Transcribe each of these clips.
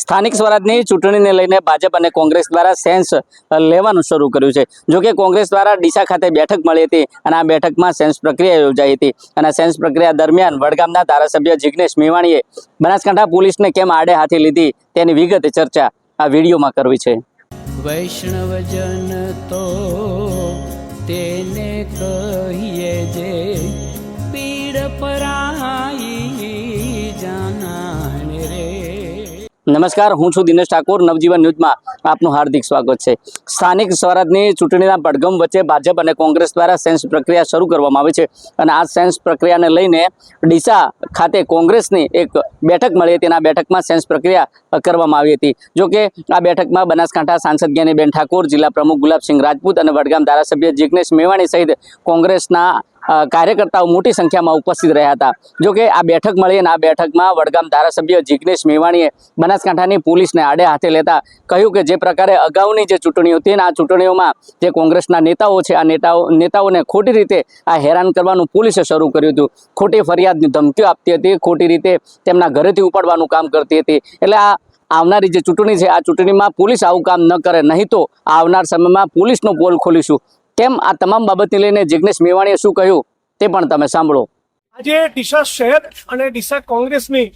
સ્થાનિક સ્વરાજની ચૂંટણીને લઈને ભાજપ અને કોંગ્રેસ દ્વારા સેન્સ લેવાનું શરૂ કર્યું છે। જો કે કોંગ્રેસ દ્વારા ડીસા ખાતે બેઠક મળી હતી અને આ બેઠકમાં સેન્સ પ્રક્રિયા યોજાઈ હતી અને સેન્સ પ્રક્રિયા દરમિયાન વડગામના ધારાસભ્ય જિગ્નેશ મેવાણીએ બનાસકાંઠા પોલીસને કેમ આડે હાથે લીધી તેની વિગતે ચર્ચા આ વિડીયોમાં કરવી છે। વૈષ્ણવજન તો તેને કહીએ જે પીડ પરાઈ જાનાને રે। નમસ્કાર, હું છું દિનેશ ઠાકોર। નવજીવન ન્યૂઝમાં આપનું હાર્દિક સ્વાગત છે। સ્થાનિક સ્વરાજની ચૂંટણીના પડઘમ વચ્ચે ભાજપ અને કોંગ્રેસ દ્વારા સેન્સ પ્રક્રિયા શરૂ કરવામાં આવી છે અને આ સેન્સ પ્રક્રિયાને લઈને ડીસા ખાતે કોંગ્રેસની એક બેઠક મળી હતી અને આ બેઠકમાં સેન્સ પ્રક્રિયા કરવામાં આવી હતી। જો કે આ બેઠકમાં બનાસકાંઠા સાંસદ જ્ઞાનીબેન ઠાકોર, જિલ્લા પ્રમુખ ગુલાબસિંહ રાજપૂત અને વડગામ ધારાસભ્ય જિગ્નેશ મેવાણી સહિત કોંગ્રેસના કાર્યકર્તાઓ મોટી સંખ્યામાં ઉપસ્થિત રહ્યા હતા। જો કે આ બેઠક મળી અને આ બેઠકમાં વડગામ ધારાસભ્ય જિગ્નેશ મેવાણીએ બનાસકાંઠાની પોલીસને આડે હાથે લેતા કહ્યું કે જે પ્રકારે અગાઉની જે ચૂંટણીઓ હતી અને આ ચૂંટણીઓમાં જે કોંગ્રેસના નેતાઓ છે આ નેતાઓને ખોટી રીતે આ હેરાન કરવાનું પોલીસે શરૂ કર્યું હતું। ખોટી ફરિયાદની ધમકીઓ આપતી હતી, ખોટી રીતે તેમના ઘરેથી ઉપાડવાનું કામ કરતી હતી। એટલે આ આવનારી જે ચૂંટણી છે આ ચૂંટણીમાં પોલીસ આવું કામ ન કરે, નહીં તો આવનાર સમયમાં પોલીસનો પોલ ખોલીશું। કેમ આ તમામ બાબતને લઈને જિગ્નેશ મેવાણીએ શું કહ્યું તે પણ તમે સાંભળો। આજે ડીસા શહેર અને ડીસા કોંગ્રેસની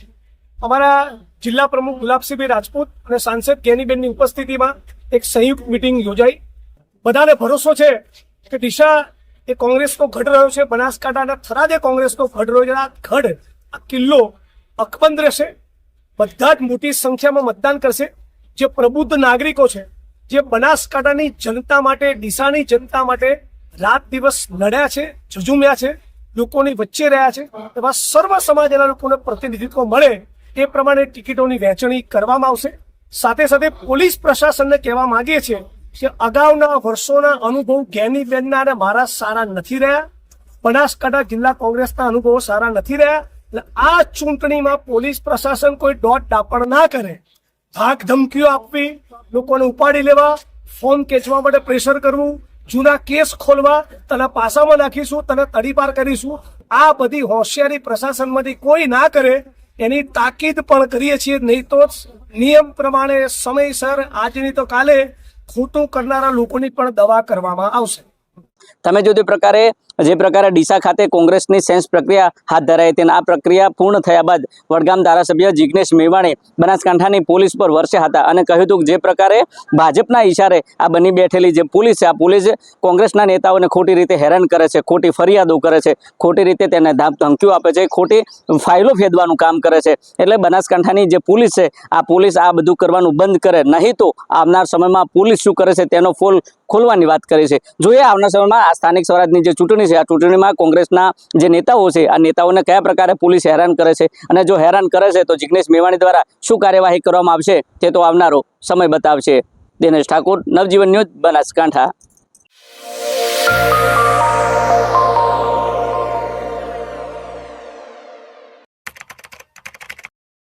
અમારા જિલ્લા પ્રમુખ ગુલાબસિંહ રાજપૂત અને સાંસદ જ્ઞાનીબેનની ઉપસ્થિતિમાં એક સંયુક્ત મિટિંગ યોજાઈ। બધાને ભરોસો છે કે ડીસા એ કોંગ્રેસનો ગઢ રહ્યો છે, બનાસકાંઠાના થરાદ એ કોંગ્રેસનો ગઢ રહ્યો છે। આ ગઢ, આ કિલ્લો અકબંધ રહેશે, બધા જ મોટી સંખ્યામાં મતદાન કરશે। જે પ્રબુદ્ધ નાગરિકો છે, જે બનાસકાંઠાની જનતા માટે, ડીસાની જનતા માટે રાત દિવસ લડ્યા છે, ઝઝુમ્યા છે, લોકોની વચ્ચે રહ્યા છે, એવા સર્વ સમાજના લોકોને પ્રતિનિધિત્વ મળે એ પ્રમાણે ટિકિટોની વહેંચણી કરવામાં આવશે। સાથે સાથે પોલીસ પ્રશાસનને કહેવા માંગીએ છીએ કે અગાઉના વર્ષોના અનુભવ જ્ઞાનીબેનના અને મારા સારા નથી રહ્યા, બનાસકાંઠા જિલ્લા કોંગ્રેસના અનુભવો સારા નથી રહ્યા। એટલે આ ચૂંટણીમાં પોલીસ પ્રશાસન કોઈ દોટ ડાપણ ના કરે, ધાક ધમકીઓ આપવી, લોકોને ઉપાડી લેવા, ફોન ખેંચવા માટે પ્રેશર કરવું, જૂના કેસ ખોલવા, તને પાસામાં નાખીશું, તને તડીપાર કરીશું, આ બધી હોશિયારી પ્રશાસનમાંથી કોઈ ના કરે એની તાકીદ પણ કરીએ છીએ। નહીં તો નિયમ પ્રમાણે સમયસર આજની તો કાલે ખોટું કરનારા લોકોની પણ દવા કરવામાં આવશે। તમે જો જે પ્રકારે ડીસા ખાતે કોંગ્રેસની સેન્સ પ્રક્રિયા હાથ ધરાઈ હતી અને આ પ્રક્રિયા પૂર્ણ થયા બાદ વડગામ ધારાસભ્ય જિગ્નેશ મેવાણી બનાસકાંઠાની પોલીસ પર વરસ્યા હતા અને કહ્યું હતું કે જે પ્રકારે ભાજપના ઈશારે આ બની બેઠેલી જે પોલીસ છે આ પોલીસ કોંગ્રેસના નેતાઓને ખોટી રીતે હેરાન કરે છે, ખોટી ફરિયાદો કરે છે, ખોટી રીતે તેને ધમકીઓ આપે છે, ખોટી ફાઇલો ફેદવાનું કામ કરે છે। એટલે બનાસકાંઠાની જે પોલીસ છે આ પોલીસ આ બધું કરવાનું બંધ કરે, નહીં તો આવનાર સમયમાં પોલીસ શું કરે છે તેનો પોલ ખોલવાની વાત કરી છે। જોઈએ આવનાર સમયમાં આ સ્થાનિક સ્વરાજની જે ચૂંટણી છે આ ચૂંટણીમાં કોંગ્રેસના જે નેતાઓ છે આ નેતાઓને કયા પ્રકારે પોલીસ હેરાન કરે છે અને જો હેરાન કરે છે તો જિગ્નેશ મેવાણી દ્વારા શું કાર્યવાહી કરવામાં આવશે તે તો આવનારો સમય બતાવશે। દિનેશ ઠાકોર, નવજીવન ન્યૂઝ, બનાસકાંઠા।